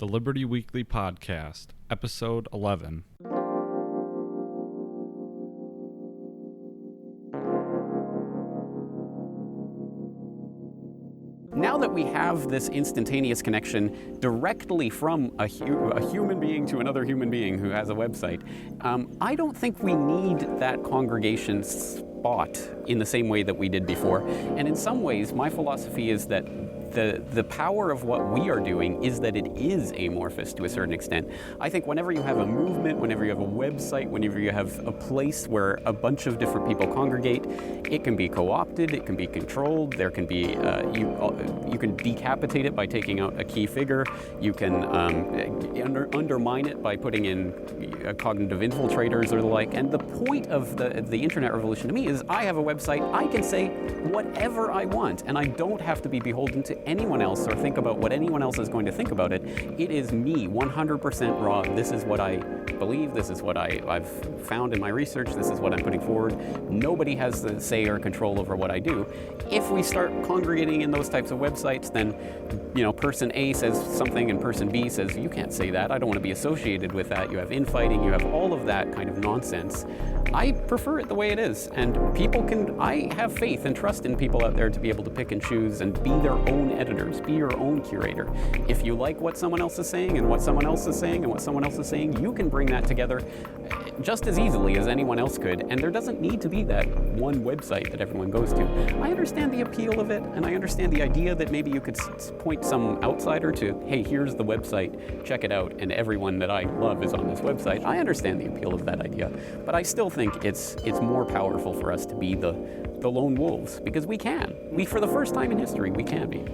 The Liberty Weekly Podcast, Episode 11. Now that we have this instantaneous connection directly from a human being to another human being who has a website, I don't think we need that congregation spot in the same way that we did before. And in some ways, my philosophy is that the power of what we are doing is that it is amorphous to a certain extent. I think whenever you have a movement, whenever you have a website, whenever you have a place where a bunch of different people congregate, it can be co-opted, it can be controlled, there can be, you can decapitate it by taking out a key figure, you can undermine it by putting in cognitive infiltrators or the like. And the point of the internet revolution to me is I have a website, I can say whatever I want, and I don't have to be beholden to anyone else or think about what anyone else is going to think about it. It is me, 100% raw. This is what I believe. This is what I've found in my research. This is what I'm putting forward. Nobody has the say or control over what I do. If we start congregating in those types of websites, then, person A says something and person B says, you can't say that. I don't want to be associated with that. You have infighting. You have all of that kind of nonsense. I prefer it the way it is. And I have faith and trust in people out there to be able to pick and choose and be their own editors, be your own curator. If you like what someone else is saying and what someone else is saying and what someone else is saying, you can bring that together just as easily as anyone else could. And there doesn't need to be that one website that everyone goes to. I understand the appeal of it, and I understand the idea that maybe you could point some outsider to, hey, here's the website, check it out, and everyone that I love is on this website. I understand the appeal of that idea, but I still think it's more powerful for us to be the lone wolves, because we can. For the first time in history, we can be.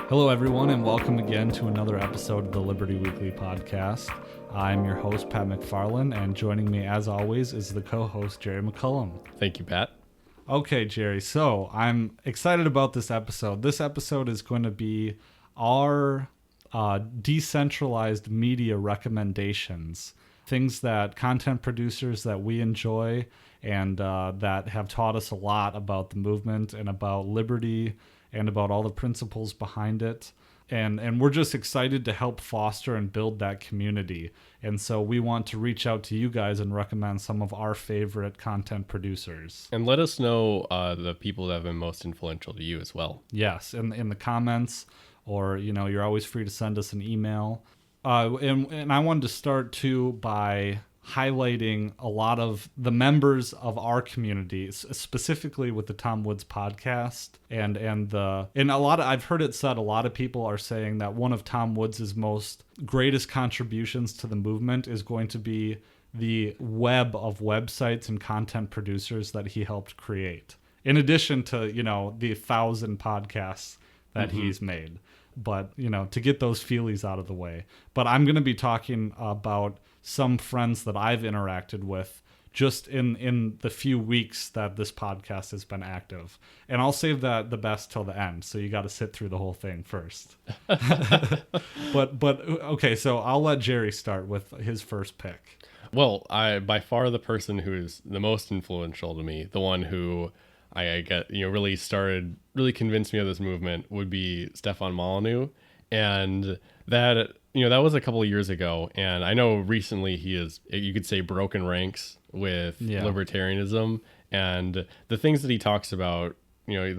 Hello, everyone, and welcome again to another episode of the Liberty Weekly Podcast. I'm your host, Pat McFarlane, and joining me, as always, is the co-host, Jerry McCullum. Thank you, Pat. Okay, Jerry, so I'm excited about this episode. This episode is going to be our decentralized media recommendations, things that content producers that we enjoy and that have taught us a lot about the movement and about liberty and about all the principles behind it. And we're just excited to help foster and build that community. And so we want to reach out to you guys and recommend some of our favorite content producers. And let us know the people that have been most influential to you as well. Yes, in the comments, or, you're always free to send us an email. And I wanted to start, too, by highlighting a lot of the members of our community, specifically with the Tom Woods podcast. I've heard it said, a lot of people are saying that one of Tom Woods' greatest contributions to the movement is going to be the web of websites and content producers that he helped create, in addition to, the 1,000 podcasts that he's made. But, to get those feelies out of the way. But I'm going to be talking about some friends that I've interacted with just in the few weeks that this podcast has been active. And I'll save the best till the end, so you got to sit through the whole thing first. But okay, so I'll let Jerry start with his first pick. Well, by far the person who is the most influential to me, the one who I get, really convinced me of this movement, would be Stefan Molyneux. And that was a couple of years ago. And I know recently he is, you could say, broken ranks with libertarianism, and the things that he talks about, I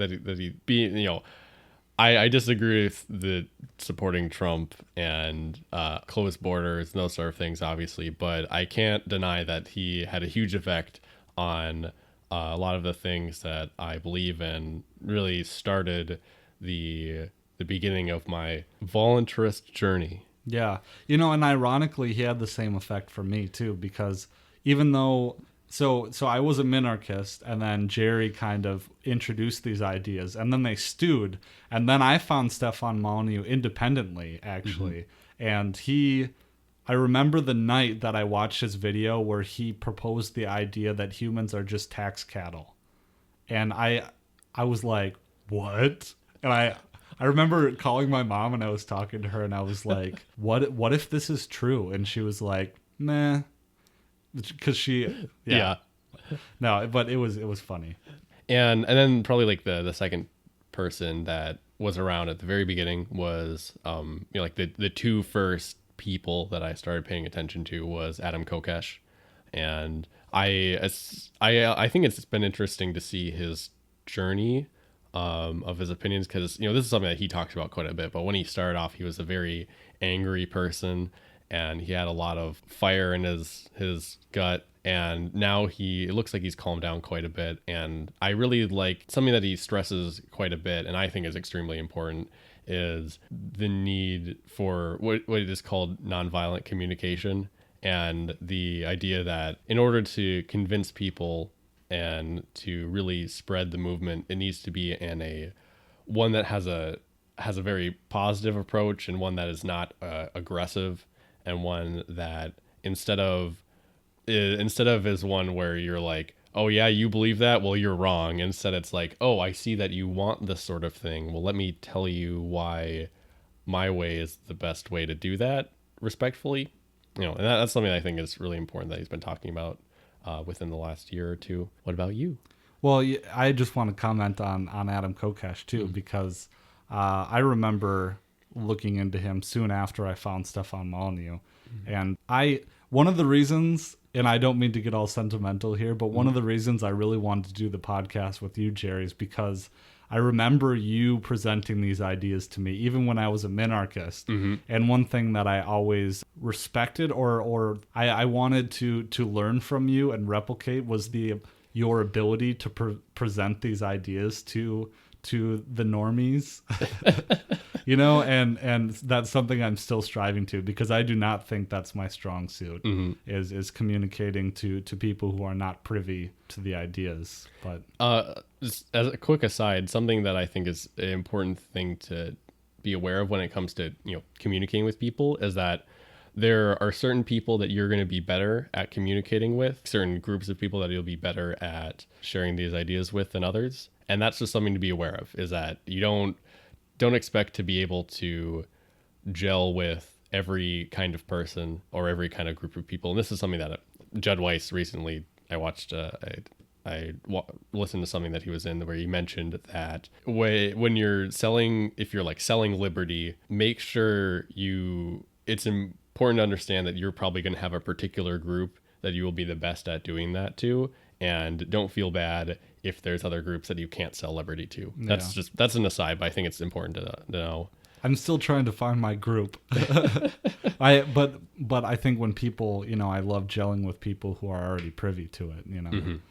disagree with the supporting Trump and closed borders and those sort of things, obviously, but I can't deny that he had a huge effect on a lot of the things that I believe in. Really started the beginning of my voluntarist journey. Yeah. And ironically, he had the same effect for me too, because even though, so I was a minarchist, and then Jerry kind of introduced these ideas, and then they stewed, and then I found Stefan Molyneux independently, actually. And I remember the night that I watched his video where he proposed the idea that humans are just tax cattle. And I was like, what? And I remember calling my mom, and I was talking to her, and I was like, what if this is true? And she was like, nah. Because she... Yeah. No, but it was funny. And then probably like the second person that was around at the very beginning was like the two first people that I started paying attention to was Adam Kokesh. And I think it's been interesting to see his journey of his opinions, because this is something that he talks about quite a bit. But when he started off, he was a very angry person, and he had a lot of fire in his gut. And now it looks like he's calmed down quite a bit. And I really like something that he stresses quite a bit, and I think is extremely important, is the need for what it is called nonviolent communication, and the idea that in order to convince people and to really spread the movement, it needs to be in one that has a very positive approach, and one that is not aggressive, and one that instead of is one where you're like, oh yeah, you believe that, well, you're wrong. Instead, it's like, oh, I see that you want this sort of thing, well, let me tell you why my way is the best way to do that respectfully. And that's something I think is really important that he's been talking about within the last year or two. What about you? Well, I just want to comment on Adam Kokesh too, because I remember looking into him soon after I found Stefan Molyneux. And one of the reasons, and I don't mean to get all sentimental here, but one of the reasons I really wanted to do the podcast with you, Jerry, is because I remember you presenting these ideas to me, even when I was a minarchist. And one thing that I always respected, or I wanted to learn from you and replicate, was your ability to present these ideas to the normies. And that's something I'm still striving to, because I do not think that's my strong suit, is communicating to people who are not privy to the ideas. But just as a quick aside, something that I think is an important thing to be aware of when it comes to communicating with people is that there are certain people that you're going to be better at communicating with, certain groups of people that you'll be better at sharing these ideas with than others. And that's just something to be aware of, is that you don't expect to be able to gel with every kind of person or every kind of group of people. And this is something that Judd Weiss recently, I watched, I listened to something that he was in where he mentioned that when you're selling, if you're like selling liberty, make sure it's important to understand that you're probably going to have a particular group that you will be the best at doing that to. And don't feel bad if there's other groups that you can't sell liberty to. That's an aside, but I think it's important to know. I'm still trying to find my group. But I think when people, I love gelling with people who are already privy to it,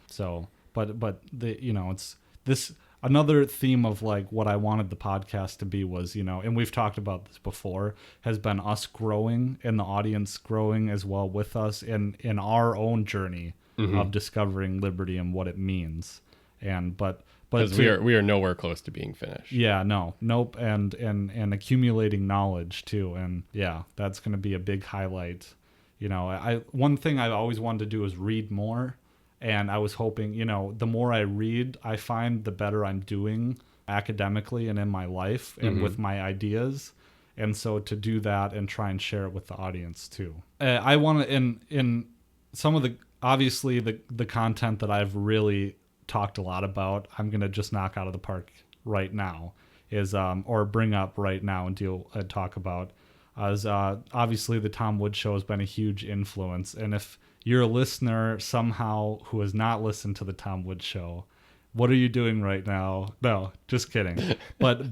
So, but it's this another theme of like what I wanted the podcast to be was, and we've talked about this before, has been us growing and the audience growing as well with us in our own journey of discovering liberty and what it means. But we are nowhere close to being finished. Yeah, nope, and accumulating knowledge too, and yeah, that's going to be a big highlight. One thing I always wanted to do is read more, and I was hoping, the more I read, I find the better I'm doing academically and in my life and with my ideas, and so to do that and try and share it with the audience too. I want to in some of the obviously the content that I've really talked a lot about, I'm going to just knock out of the park right now is or bring up right now and talk about as obviously the Tom Woods Show has been a huge influence, and if you're a listener somehow who has not listened to the Tom Woods Show, what are you doing right now? No, just kidding. But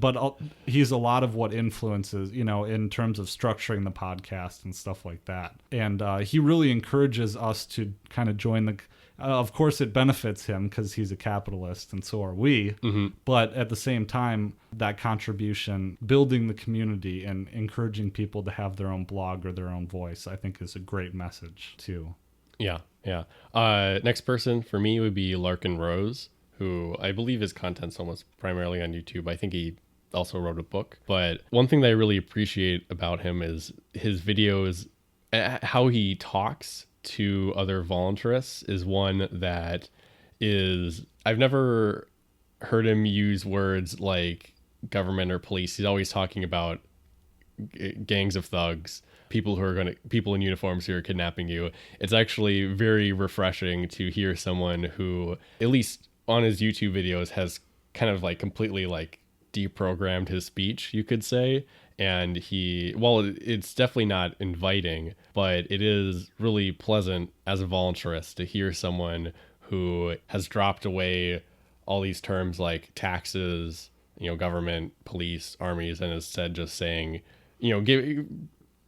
he's a lot of what influences, in terms of structuring the podcast and stuff like that. And he really encourages us to kind of join the. Of course, it benefits him because he's a capitalist, and so are we. But at the same time, that contribution, building the community and encouraging people to have their own blog or their own voice, I think is a great message too. Yeah. Next person for me would be Larkin Rose, who I believe his content's almost primarily on YouTube. I think he also wrote a book. But one thing that I really appreciate about him is his videos, how he talks to other voluntarists is one that is, I've never heard him use words like government or police. He's always talking about gangs of thugs, people in uniforms who are kidnapping you. It's actually very refreshing to hear someone who, at least on his YouTube videos has kind of like completely like deprogrammed his speech, you could say. And it's definitely not inviting, but it is really pleasant as a voluntarist to hear someone who has dropped away all these terms like taxes, government, police, armies, and instead just saying,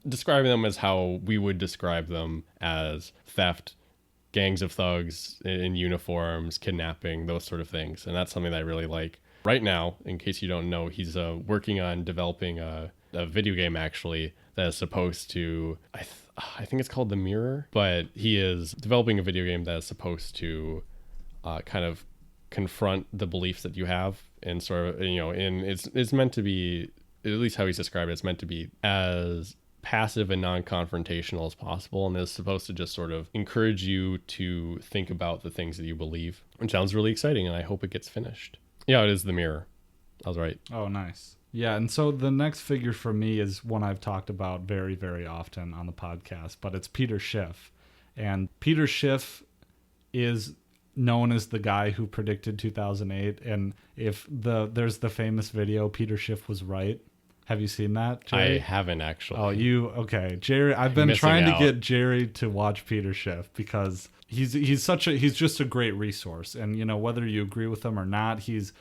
describing them as how we would describe them, as theft, gangs of thugs in uniforms, kidnapping, those sort of things. And that's something that I really like. Right now, in case you don't know, he's working on developing a video game, actually, that is supposed to, I think it's called The Mirror, but he is developing a video game that is supposed to kind of confront the beliefs that you have, and sort of, and it's meant to be, at least how he's described it, it's meant to be as passive and non-confrontational as possible, and is supposed to just sort of encourage you to think about the things that you believe. It sounds really exciting, and I hope it gets finished. Yeah, it is The Mirror. I was right. Oh, nice. Yeah, and so the next figure for me is one I've talked about very, very often on the podcast, but it's Peter Schiff. And Peter Schiff is known as the guy who predicted 2008, and there's the famous video, Peter Schiff was right. Have you seen that, Jerry? I haven't, actually. Oh, okay. Jerry, I've been trying to get Jerry to watch Peter Schiff because he's just a great resource. And whether you agree with him or not, he's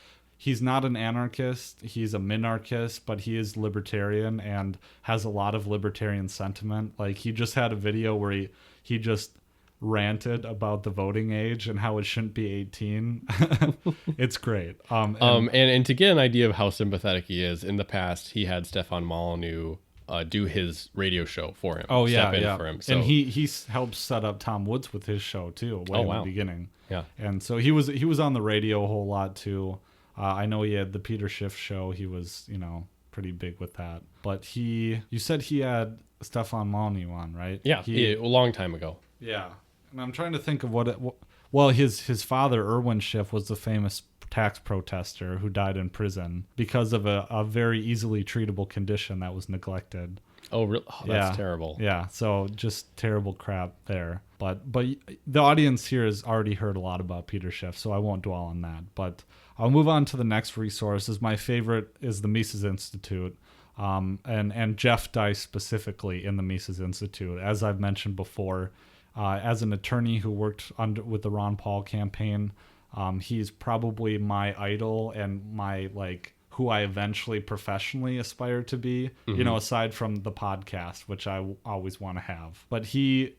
not an anarchist, he's a minarchist, but he is libertarian and has a lot of libertarian sentiment. Like, he just had a video where he just ranted about the voting age and how it shouldn't be 18. It's great. And to get an idea of how sympathetic he is, in the past he had Stefan Molyneux do his radio show for him. Oh yeah, step in yeah. for him. So, and he helped set up Tom Woods with his show too, way in the beginning. Yeah. And so he was on the radio a whole lot too. I know he had the Peter Schiff show. He was, pretty big with that. But you said he had Stefan Molyneux on, right? Yeah, a long time ago. Yeah. And I'm trying to think of his father, Erwin Schiff, was the famous tax protester who died in prison because of a very easily treatable condition that was neglected. Oh, really? Oh, that's terrible. Yeah, so just terrible crap there. But the audience here has already heard a lot about Peter Schiff, so I won't dwell on that. But I'll move on to the next resource. My favorite is the Mises Institute, and Jeff Dice specifically in the Mises Institute. As I've mentioned before, as an attorney who worked with the Ron Paul campaign, he's probably my idol and my who I eventually professionally aspire to be, aside from the podcast, which I always want to have. But he's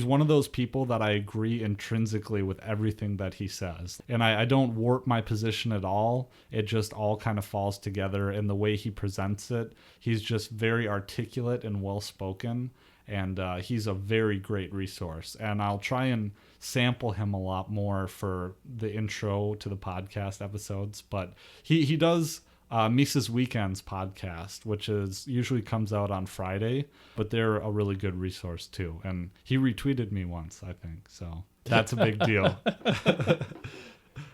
one of those people that I agree intrinsically with everything that he says. And I don't warp my position at all. It just all kind of falls together. And the way he presents it, he's just very articulate and well-spoken. And he's a very great resource. And I'll try and sample him a lot more for the intro to the podcast episodes. But he does Mises Weekends podcast, which usually comes out on Friday. But they're a really good resource too. And he retweeted me once, I think. So that's a big deal.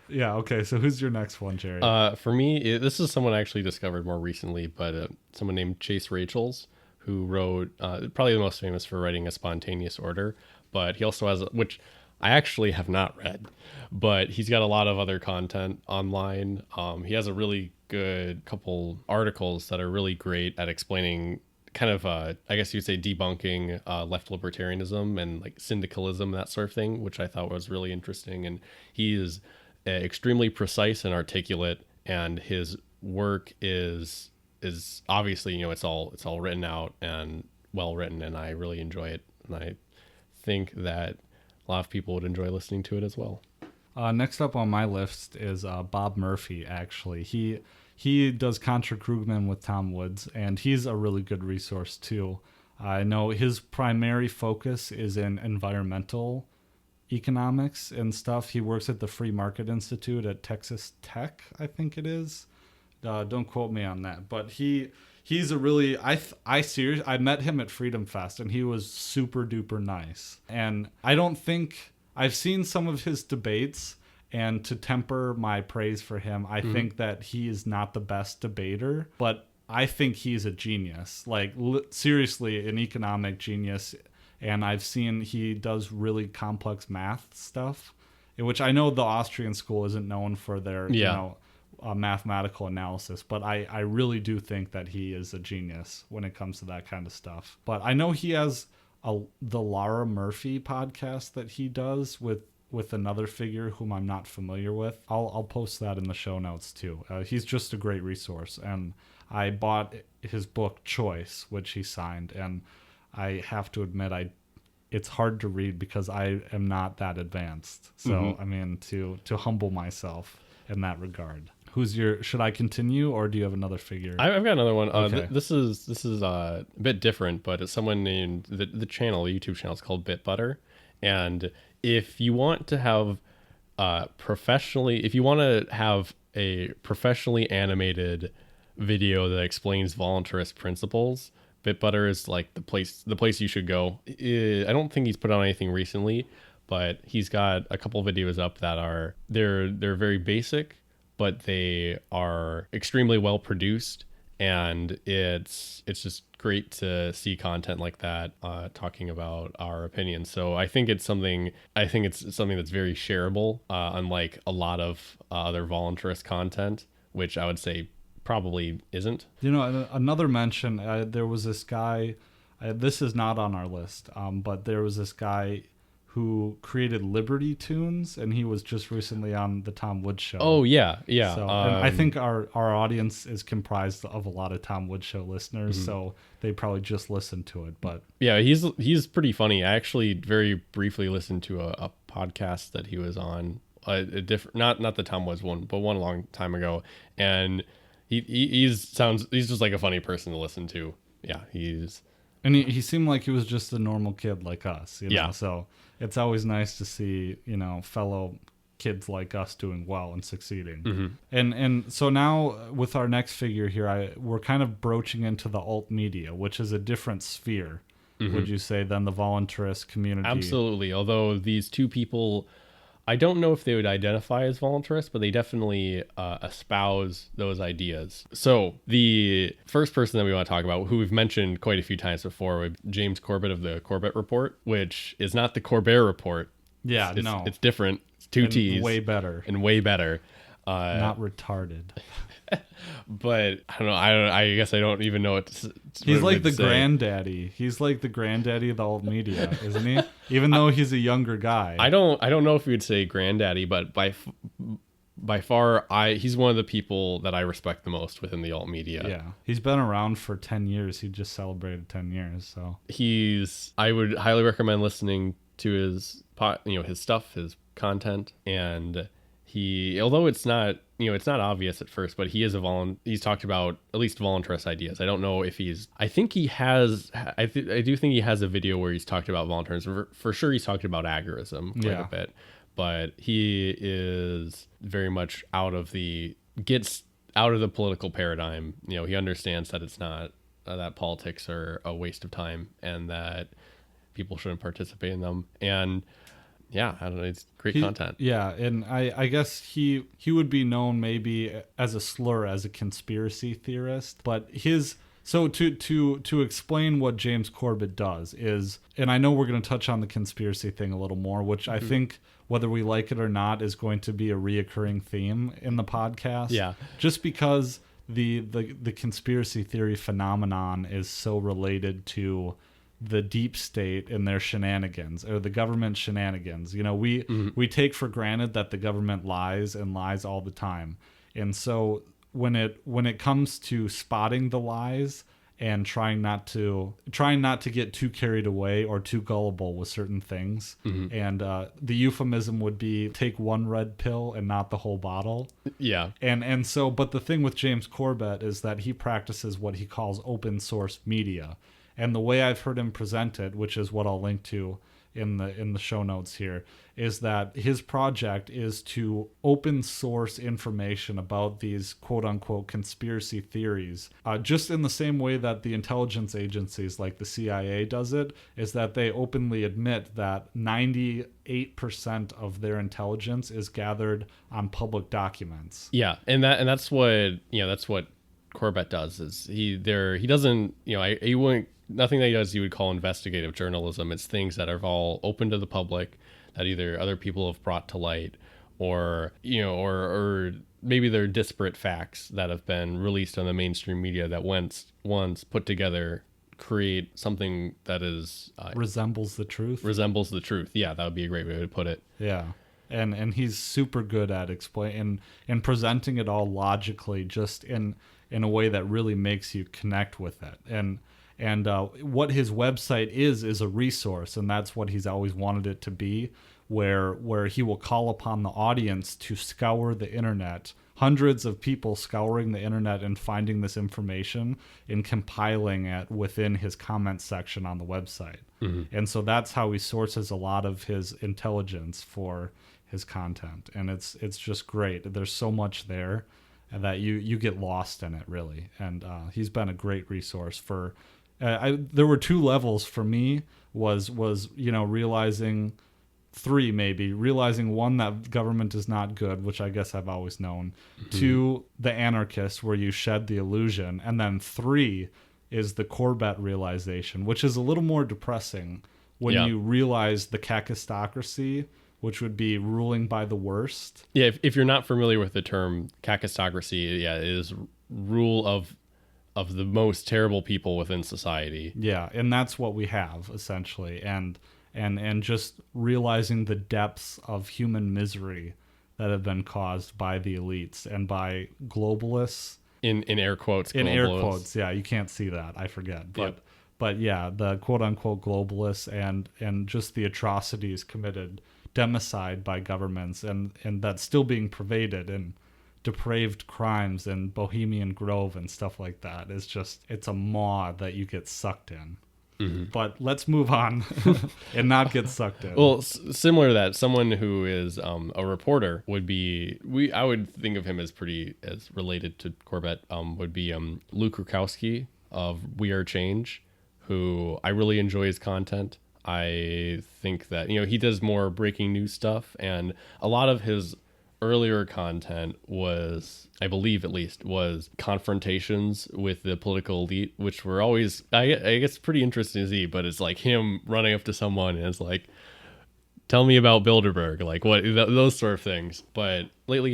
Yeah, okay. So who's your next one, Jerry? For me, this is someone I actually discovered more recently, but someone named Chase Rachels, who wrote, probably the most famous for writing A Spontaneous Order, but he also has, which I actually have not read, but he's got a lot of other content online. He has a really good couple articles that are really great at explaining kind of, I guess you'd say, debunking left libertarianism and like syndicalism, that sort of thing, which I thought was really interesting. And he is extremely precise and articulate, and his work is obviously, it's all written out and well written, and I really enjoy it, and I think that a lot of people would enjoy listening to it as well. Next up on my list is Bob Murphy. Actually, he does Contra Krugman with Tom Woods, and he's a really good resource too. I know his primary focus is in environmental economics and stuff. He works at the Free Market Institute at Texas Tech, I think it is. Don't quote me on that, but he's a really, I met him at Freedom Fest, and he was super duper nice. And I don't think I've seen some of his debates, and to temper my praise for him, I think that he is not the best debater, but I think he's a genius, seriously an economic genius. And I've seen he does really complex math stuff. which I know the Austrian school isn't known for their mathematical analysis, but I really do think that he is a genius when it comes to that kind of stuff. But I know he has the Laura Murphy podcast that he does with another figure whom I'm not familiar with. I'll post that in the show notes too. He's just a great resource, and I bought his book Choice, which he signed, and I have to admit it's hard to read because I am not that advanced. So I mean, to humble myself in that regard. Should I continue, or do you have another figure? I've got another one. Okay. This is a bit different, but it's someone named the YouTube channel is called Bitbutter. And if you want to have a professionally animated video that explains voluntarist principles, Bitbutter is like the place you should go. I don't think he's put on anything recently, but he's got a couple videos up that are they're very basic, but they are extremely well produced, and it's just great to see content like that talking about our opinions. So I think it's something that's very shareable, unlike a lot of other voluntarist content, which I would say probably isn't. Another mention, there was this guy, this is not on our list, but there was this guy who created Liberty Tunes, and he was just recently on the Tom Woods Show. Oh, yeah. So, and I think our audience is comprised of a lot of Tom Woods Show listeners, so they probably just listened to it. But yeah, he's pretty funny. I actually very briefly listened to a podcast that he was on, a different, not the Tom Woods one, but one a long time ago, and he's just like a funny person to listen to. Yeah, And he seemed like he was just a normal kid like us, Yeah. So it's always nice to see, fellow kids like us doing well and succeeding. And so now with our next figure here, we're kind of broaching into the alt media, which is a different sphere, would you say, than the voluntarist community? Absolutely. Although these two people, I don't know if they would identify as voluntarists, but they definitely espouse those ideas. So the first person that we want to talk about, who we've mentioned quite a few times before, would be James Corbett of the Corbett Report, which is not the Corbett Report. Yeah, it's different. It's two T's. Way better. And way better. Not retarded. But I don't know. I guess I don't even know what to He's like the granddaddy. He's like the granddaddy of the alt media, isn't he? Even though he's a younger guy. I don't know if we would say granddaddy, but by far, he's one of the people that I respect the most within the alt media. Yeah, he's been around for 10 years. He just celebrated 10 years. So I would highly recommend listening to his stuff, his content, and although it's not obvious at first, but he's talked about at least voluntarist ideas. I don't know if I do think he has a video where he's talked about voluntarism. For sure he's talked about agorism quite a bit, but he is very much gets out of the political paradigm. He understands that it's not, that politics are a waste of time and that people shouldn't participate in them. And yeah, I don't know. It's great content. Yeah, and I guess he would be known maybe as a slur as a conspiracy theorist, but to explain what James Corbett does is, and I know we're going to touch on the conspiracy thing a little more, which I think whether we like it or not is going to be a reoccurring theme in the podcast. Yeah, just because the conspiracy theory phenomenon is so related to the deep state and their shenanigans, or the government shenanigans. We take for granted that the government lies and lies all the time. And so when it comes to spotting the lies and trying not to get too carried away or too gullible with certain things, and the euphemism would be take one red pill and not the whole bottle. Yeah. And so, but the thing with James Corbett is that he practices what he calls open source media. And the way I've heard him present it, which is what I'll link to in the show notes here, is that his project is to open source information about these quote unquote conspiracy theories, just in the same way that the intelligence agencies like the CIA does it, is that they openly admit that 98% of their intelligence is gathered on public documents. Yeah, and that's what Corbett does. Is he doesn't, he wouldn't, nothing that he does he would call investigative journalism. It's things that are all open to the public that either other people have brought to light, or or maybe they're disparate facts that have been released on the mainstream media that once put together create something that is resembles the truth. Resembles the truth. Yeah, that would be a great way to put it. Yeah. And he's super good at explaining and presenting it all logically, just in a way that really makes you connect with it. And what his website is a resource, and that's what he's always wanted it to be, where he will call upon the audience to scour the internet, hundreds of people scouring the internet and finding this information and compiling it within his comment section on the website. Mm-hmm. And so that's how he sources a lot of his intelligence for his content, and it's just great. There's so much there that you get lost in it, really. And he's been a great resource for there were two levels for me, was realizing realizing one, that government is not good, which I guess I've always known. Mm-hmm. 2, the anarchist, where you shed the illusion. And then 3 is the Corbett realization, which is a little more depressing when you realize the kakistocracy, which would be ruling by the worst. Yeah, if you're not familiar with the term kakistocracy, it is rule of the most terrible people within society. Yeah, and that's what we have, essentially. And just realizing the depths of human misery that have been caused by the elites and by globalists. In air quotes. In air quotes, yeah, you can't see that, I forget. But yeah, the quote-unquote globalists and just the atrocities committed, democide by governments, and that's still being pervaded in depraved crimes and Bohemian Grove and stuff like that. It's a maw that you get sucked in. Mm-hmm. But let's move on and not get sucked in. Well, similar to that, someone who is a reporter would be, I would think of him as related to Corbett, would be Luke Rukowski of We Are Change, who I really enjoy his content. I think that, he does more breaking news stuff, and a lot of his earlier content was, I believe at least, was confrontations with the political elite, which were always, I guess, pretty interesting to see, but it's like him running up to someone and it's like, tell me about Bilderberg, like those sort of things. But lately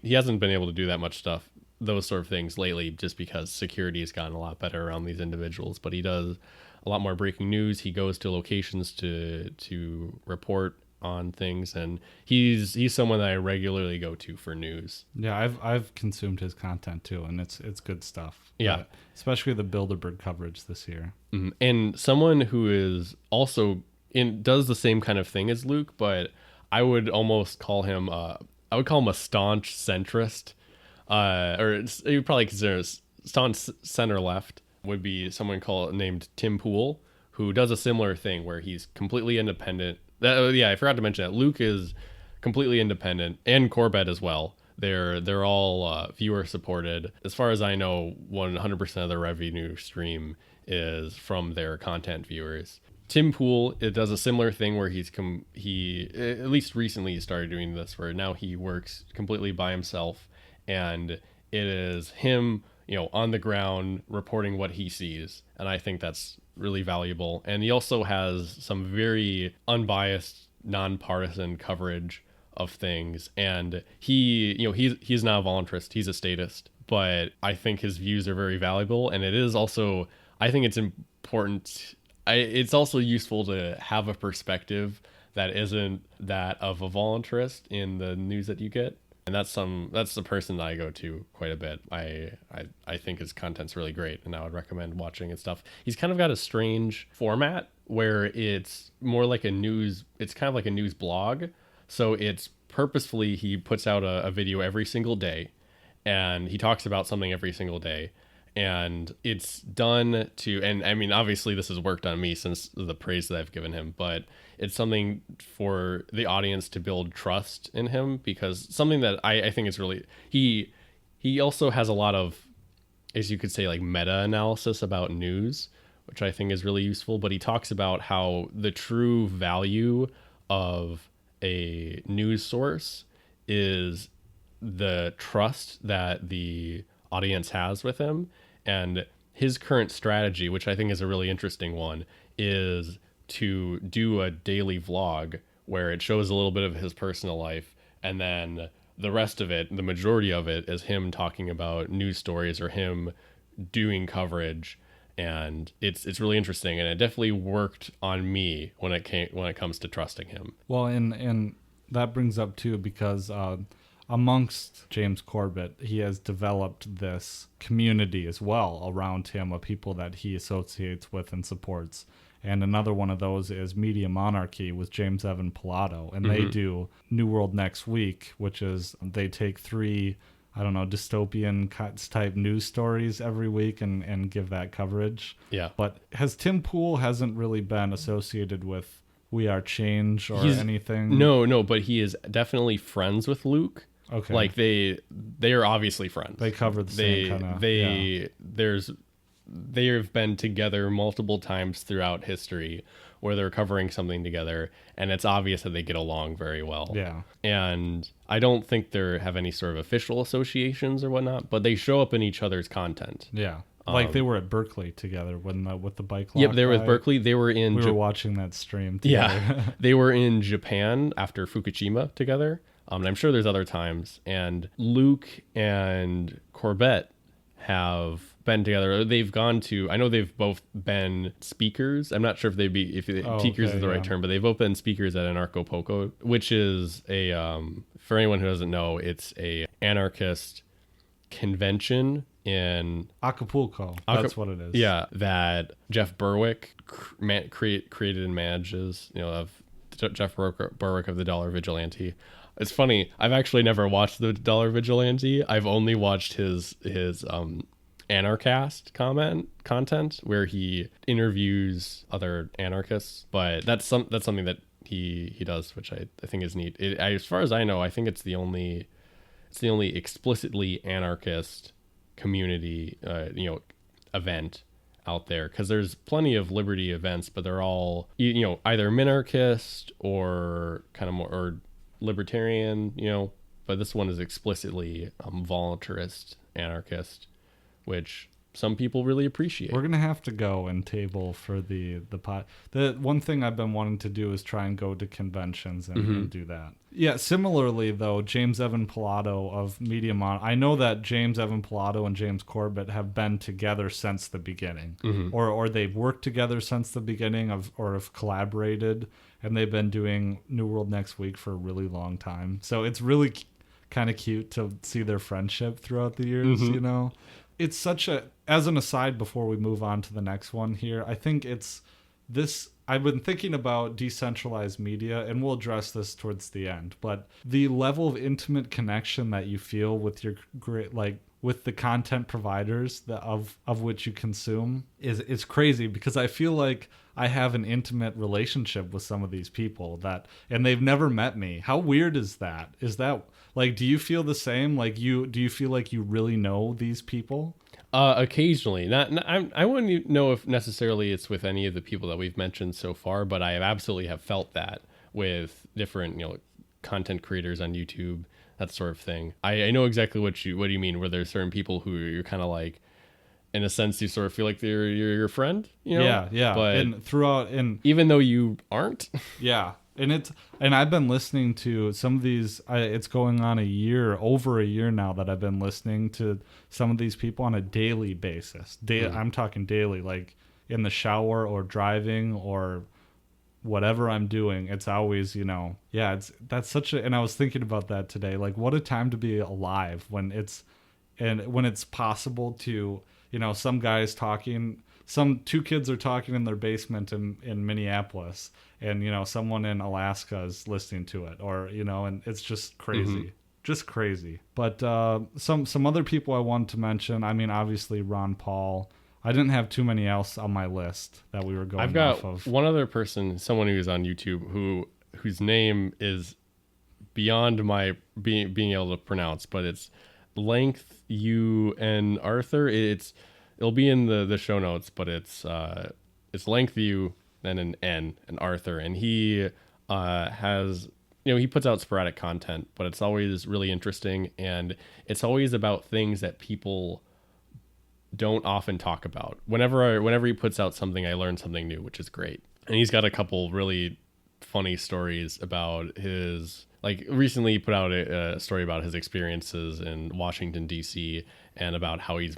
he hasn't been able to do that much stuff, those sort of things lately, just because security has gotten a lot better around these individuals. But he does a lot more breaking news. He goes to locations to report on things, and he's someone that I regularly go to for news. Yeah, I've consumed his content too, and it's good stuff. Yeah, especially the Bilderberg coverage this year. Mm-hmm. And someone who is also does the same kind of thing as Luke, but I would almost call him a staunch centrist, or you probably consider a staunch center left, would be someone named Tim Pool, who does a similar thing where he's completely independent. I forgot to mention that Luke is completely independent, and Corbett as well. They're all viewer supported. As far as I know, 100% of their revenue stream is from their content viewers. Tim Pool, it does a similar thing where he at least recently started doing this, where now he works completely by himself, and it is him, on the ground reporting what he sees, and I think that's really valuable. And he also has some very unbiased, nonpartisan coverage of things, and he's not a voluntarist, he's a statist, but I think his views are very valuable. And it is also, I think it's important, it's also useful to have a perspective that isn't that of a voluntarist in the news that you get. And that's the person that I go to quite a bit. I think his content's really great, and I would recommend watching his stuff. He's kind of got a strange format where it's more like it's kind of like a news blog. So it's purposefully, he puts out a video every single day, and he talks about something every single day. And it's done and I mean, obviously this has worked on me since the praise that I've given him, but it's something for the audience to build trust in him, because something that I think is really, he also has a lot of, as you could say, like meta-analysis about news, which I think is really useful. But he talks about how the true value of a news source is the trust that the audience has with him. And his current strategy, which I think is a really interesting one, is to do a daily vlog where it shows a little bit of his personal life, and then the rest of it, the majority of it, is him talking about news stories or him doing coverage. And it's really interesting, and it definitely worked on me when it comes to trusting him. Well, and that brings up too, because amongst James Corbett, he has developed this community as well around him of people that he associates with and supports. And another one of those is Media Monarchy with James Evan Pilato. And they do New World Next Week, which is they take 3, I don't know, dystopian type news stories every week and give that coverage. Yeah. But Tim Pool hasn't really been associated with We Are Change or anything? No, but he is definitely friends with Luke. Okay. Like they are obviously friends. They cover the same kind of... They have been together multiple times throughout history where they're covering something together, and it's obvious that they get along very well. Yeah. And I don't think they have any sort of official associations or whatnot, but they show up in each other's content. Yeah. Like they were at Berkeley together with the bike lock. Yep, they were guy. with Berkeley. They were in... We were watching that stream together. Yeah. They were in Japan after Fukushima together. And I'm sure there's other times. And Luke and Corbett have been together. They've gone to... I know they've both been speakers. I'm not sure if speakers is the right term, but they've both been speakers at Anarcho Poco, which is a... for anyone who doesn't know, it's a anarchist convention in Acapulco. That's what it is. Yeah, that Jeff Berwick created and manages. Of Jeff Berwick of the Dollar Vigilante. It's funny. I've actually never watched the Dollar Vigilante. I've only watched his Anarchast content where he interviews other anarchists. But that's something that he does, which I think is neat. As far as I know, I think it's the only explicitly anarchist community event out there, because there's plenty of liberty events, but they're all either minarchist or kind of more or libertarian, but this one is explicitly voluntarist anarchist, which some people really appreciate. We're gonna have to go and table for the pot. The one thing I've been wanting to do is try and go to conventions and do that. Yeah. Similarly, though, James Evan Pilato of Media Mon, I know that James Evan Pilato and James Corbett have been together since the beginning, or they've worked together since the beginning or have collaborated, and they've been doing New World Next Week for a really long time. So it's really kind of cute to see their friendship throughout the years. It's such as an aside before we move on to the next one here, I think it's this, I've been thinking about decentralized media, and we'll address this towards the end, but the level of intimate connection that you feel with your with the content providers of which you consume is crazy, because I feel like I have an intimate relationship with some of these people and they've never met me. How weird is that? Is that do you feel the same? Do you feel like you really know these people? Occasionally. I wouldn't know if necessarily it's with any of the people that we've mentioned so far, but I absolutely have felt that with different, content creators on YouTube, that sort of thing. I know exactly what you mean, where there's certain people who you're kind of like, in a sense, you sort of feel like they're your friend, Yeah. But even though you aren't. Yeah. And I've been listening to some of these. It's going on over a year now that I've been listening to some of these people on a daily basis. I'm talking daily, like in the shower or driving or whatever I'm doing. It's always, that's such a. And I was thinking about that today. Like, what a time to be alive when it's possible to, some guys talking. Some 2 kids are talking in their basement in Minneapolis, and someone in Alaska is listening to it, or and it's just crazy, just crazy. But some other people I wanted to mention. I mean, obviously Ron Paul. I didn't have too many else on my list that we were going I've got off of. One other person, someone who's on YouTube whose name is beyond my being able to pronounce, but it's Length U N Arthur. It'll be in the show notes, but it's Lengthview, then an N, and Arthur, and he has he puts out sporadic content, but it's always really interesting, and it's always about things that people don't often talk about. Whenever he puts out something, I learn something new, which is great. And he's got a couple really funny stories about his, like, recently he put out a story about his experiences in Washington D.C. and about how he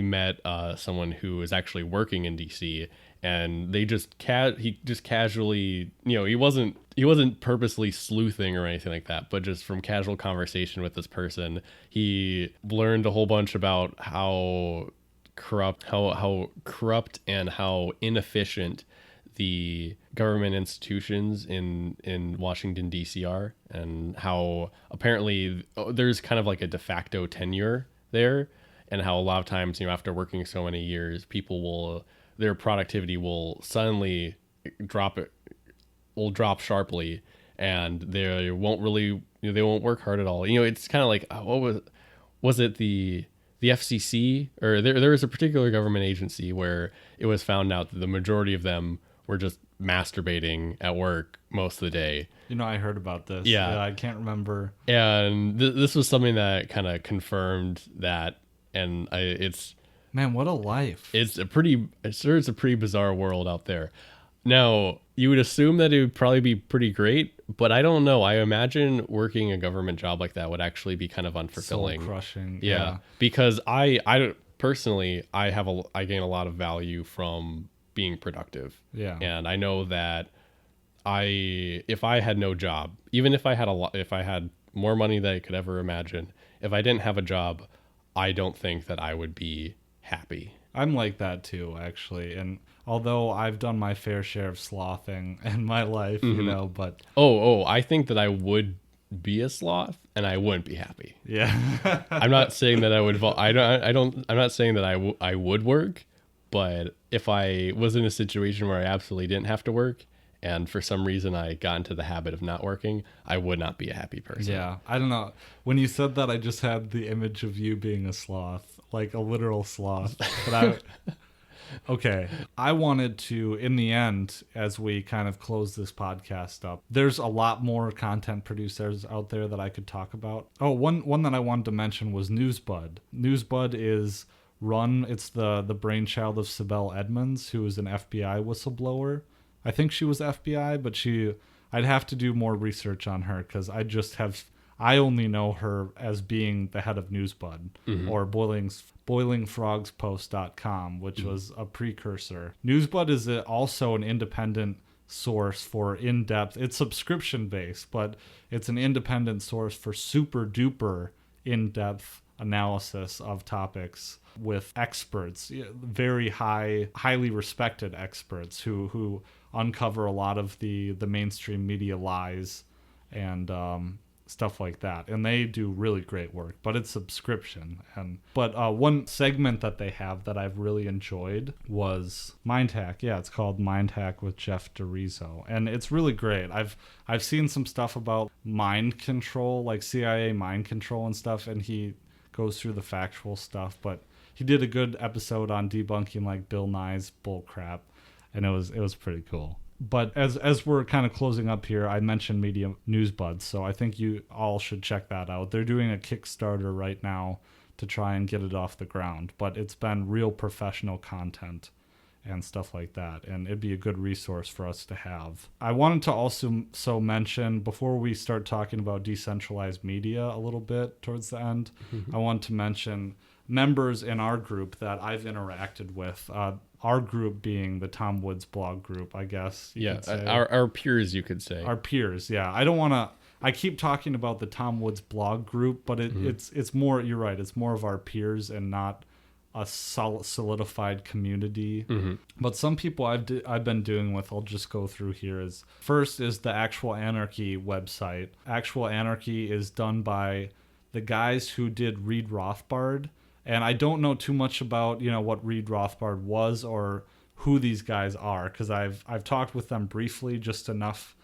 met someone who is actually working in DC, and they just he just casually, he wasn't purposely sleuthing or anything like that, but just from casual conversation with this person, he learned a whole bunch about how corrupt and how inefficient the government institutions in Washington D.C. are, and how apparently there's kind of like a de facto tenure there, and how a lot of times, after working so many years, their productivity will suddenly drop sharply, and they won't work hard at all. It's kind of like, what was it, the FCC, or there was a particular government agency where it was found out that the majority of them were just masturbating at work most of the day. I heard about this. Yeah, I can't remember. And this was something that kind of confirmed that. And it's, man, what a life. It's a pretty bizarre world out there. Now, you would assume that it would probably be pretty great, but I don't know. I imagine working a government job like that would actually be kind of unfulfilling. Soul crushing. Yeah. Because I personally, I gain a lot of value from being productive. Yeah. And I know that if I had no job, even if I had more money than I could ever imagine, if I didn't have a job, I don't think that I would be happy. I'm like that too, actually. And although I've done my fair share of slothing in my life, but I think that I would be a sloth and I wouldn't be happy. Yeah. I'm not saying that I would. I'm not saying that I would work, but if I was in a situation where I absolutely didn't have to work, and for some reason I got into the habit of not working, I would not be a happy person. Yeah, I don't know. When you said that, I just had the image of you being a sloth, like a literal sloth. But okay, I wanted to, in the end, as we kind of close this podcast up, there's a lot more content producers out there that I could talk about. Oh, one that I wanted to mention was Newsbud. Newsbud is it's the brainchild of Sibel Edmonds, who is an FBI whistleblower. I think she was FBI, but I'd have to do more research on her, because I only know her as being the head of Newsbud, or boilingfrogspost.com, which was a precursor. Newsbud is also an independent source for in-depth, it's subscription based, but it's an independent source for super duper in-depth analysis of topics with experts, very highly respected experts who uncover a lot of the mainstream media lies and stuff like that. And they do really great work, but it's subscription. But one segment that they have that I've really enjoyed was Mind Hack. Yeah, it's called Mind Hack with Jeff DeRiso. And it's really great. I've seen some stuff about mind control, like CIA mind control and stuff, and he goes through the factual stuff, but he did a good episode on debunking like Bill Nye's bull crap, and it was pretty cool. But as we're kind of closing up here, I mentioned Media Newsbuds, so I think you all should check that out. They're doing a Kickstarter right now to try and get it off the ground, but it's been real professional content and stuff like that, and it'd be a good resource for us to have. I wanted to also mention, before we start talking about decentralized media a little bit towards the end, I want to mention members in our group that I've interacted with. Our group being the Tom Woods blog group, I guess. Our peers, you could say. Our peers, yeah. I keep talking about the Tom Woods blog group, but it's more, you're right, it's more of our peers and not a solidified community. But some people I've been doing with, I'll just go through here. First is the Actual Anarchy website. Actual Anarchy is done by the guys who did Read Rothbard. And I don't know too much about, what Read Rothbard was or who these guys are, because I've talked with them briefly, just enough.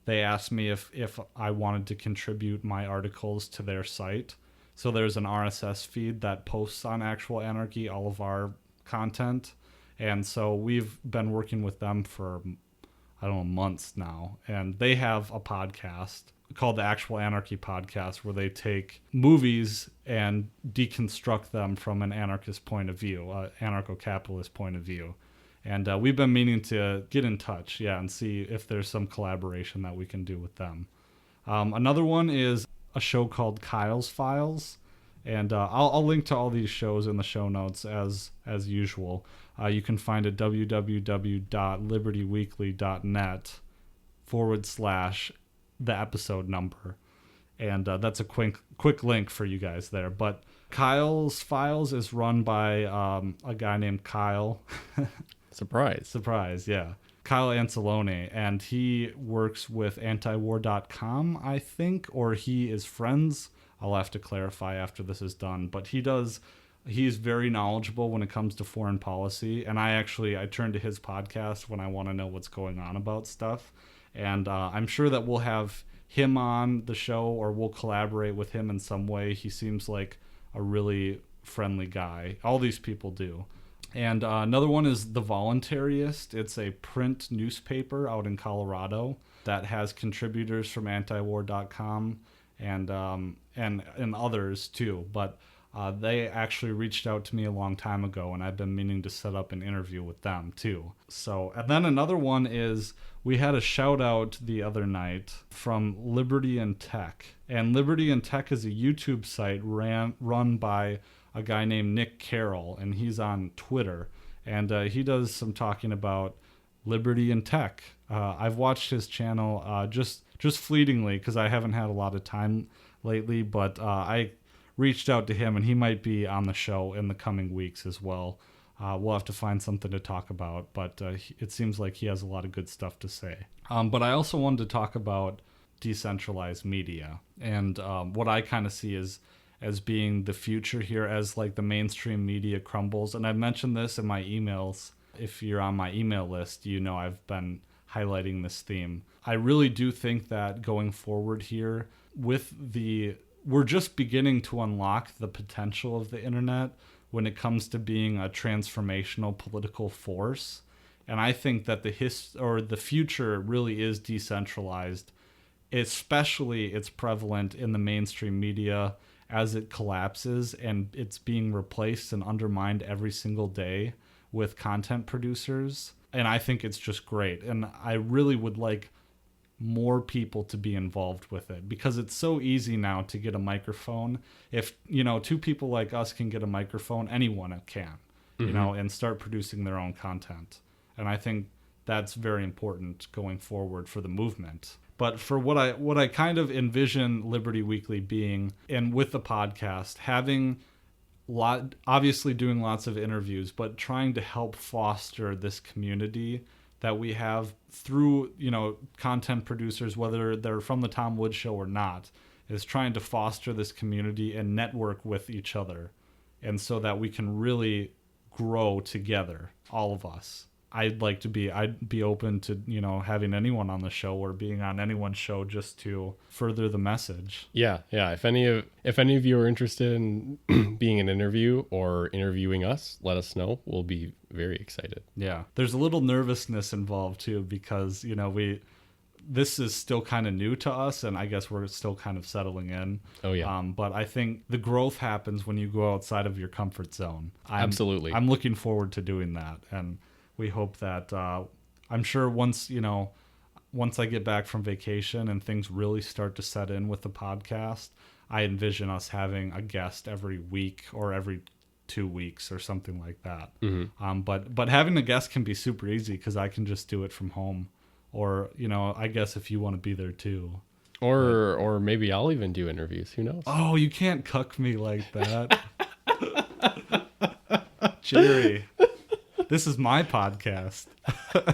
They asked me if I wanted to contribute my articles to their site. So there's an RSS feed that posts on Actual Anarchy all of our content. And so we've been working with them for, months now. And they have a podcast called the Actual Anarchy Podcast, where they take movies and deconstruct them from an anarchist point of view, anarcho-capitalist point of view. And we've been meaning to get in touch, and see if there's some collaboration that we can do with them. Another one is a show called Kyle's Files. And I'll link to all these shows in the show notes as usual. You can find it www.libertyweekly.net/the episode number. And that's a quick link for you guys there. But Kyle's Files is run by a guy named Kyle. Surprise, yeah. Kyle Ancelone, and he works with antiwar.com, I think, or he is friends. I'll have to clarify after this is done. But he's very knowledgeable when it comes to foreign policy. And I turn to his podcast when I want to know what's going on about stuff. And I'm sure that we'll have him on the show, or we'll collaborate with him in some way. He seems like a really friendly guy. All these people do. And another one is The Voluntaryist. It's a print newspaper out in Colorado that has contributors from antiwar.com and others too. But they actually reached out to me a long time ago, and I've been meaning to set up an interview with them too. So, and then another one is, we had a shout out the other night from Liberty and Tech. And Liberty and Tech is a YouTube site run by a guy named Nick Carroll, and he's on Twitter. And he does some talking about liberty and tech. I've watched his channel just fleetingly because I haven't had a lot of time lately, but I reached out to him, and he might be on the show in the coming weeks as well. We'll have to find something to talk about, but it seems like he has a lot of good stuff to say. But I also wanted to talk about decentralized media, and what I kind of see as being the future here as like the mainstream media crumbles. And I've mentioned this in my emails. If you're on my email list, you know I've been highlighting this theme. I really do think that going forward here, we're just beginning to unlock the potential of the internet when it comes to being a transformational political force. And I think that the future really is decentralized, especially it's prevalent in the mainstream media as it collapses, and it's being replaced and undermined every single day with content producers. And I think it's just great. And I really would like more people to be involved with it, because it's so easy now to get a microphone. If, two people like us can get a microphone, anyone can, and start producing their own content. And I think that's very important going forward for the movement. But for what I kind of envision Liberty Weekly being, and with the podcast, obviously doing lots of interviews, but trying to help foster this community that we have through, content producers, whether they're from the Tom Woods Show or not, is trying to foster this community and network with each other. And so that we can really grow together, all of us. I'd be open to, having anyone on the show or being on anyone's show just to further the message. Yeah. If any of you are interested in being an interview or interviewing us, let us know. We'll be very excited. Yeah. There's a little nervousness involved too, because, this is still kind of new to us, and I guess we're still kind of settling in. Oh yeah. But I think the growth happens when you go outside of your comfort zone. Absolutely. I'm looking forward to doing that. And we hope that, I'm sure once I get back from vacation and things really start to set in with the podcast, I envision us having a guest every week or every 2 weeks or something like that. Mm-hmm. But having a guest can be super easy because I can just do it from home, or, I guess if you want to be there too. Or maybe I'll even do interviews. Who knows? Oh, you can't cuck me like that. Jerry. This is my podcast.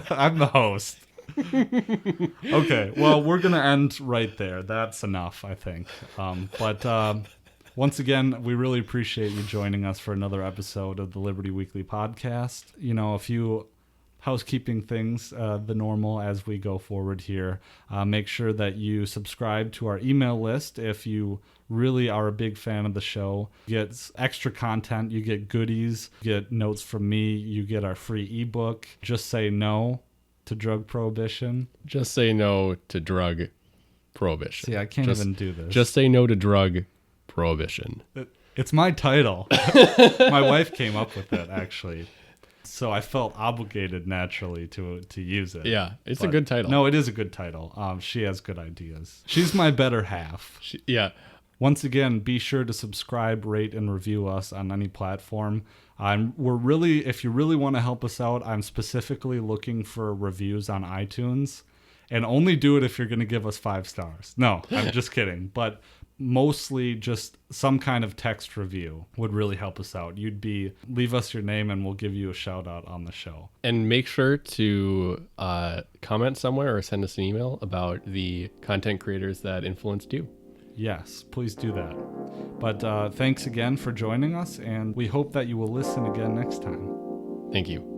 I'm the host. Okay, well, we're going to end right there. That's enough, I think. But once again, we really appreciate you joining us for another episode of the Liberty Weekly podcast. A few housekeeping things, the normal as we go forward here. Make sure that you subscribe to our email list if you really are a big fan of the show. You get extra content, you get goodies, you get notes from me, you get our free ebook, Just Say No to Drug Prohibition. Just say no to drug prohibition. See, I can't even do this. Just say no to drug prohibition. It's my title. My wife came up with it, actually. So I felt obligated naturally to use it. Yeah, it's a But good title. No, it is a good title. She has good ideas. She's my better half. Yeah. Once again, be sure to subscribe, rate, and review us on any platform. If you really want to help us out, I'm specifically looking for reviews on iTunes. And only do it if you're going to give us 5 stars. No, I'm just kidding. But mostly just some kind of text review would really help us out. Leave us your name and we'll give you a shout out on the show. And make sure to comment somewhere or send us an email about the content creators that influenced you. Yes, please do that. But thanks again for joining us, and we hope that you will listen again next time. Thank you.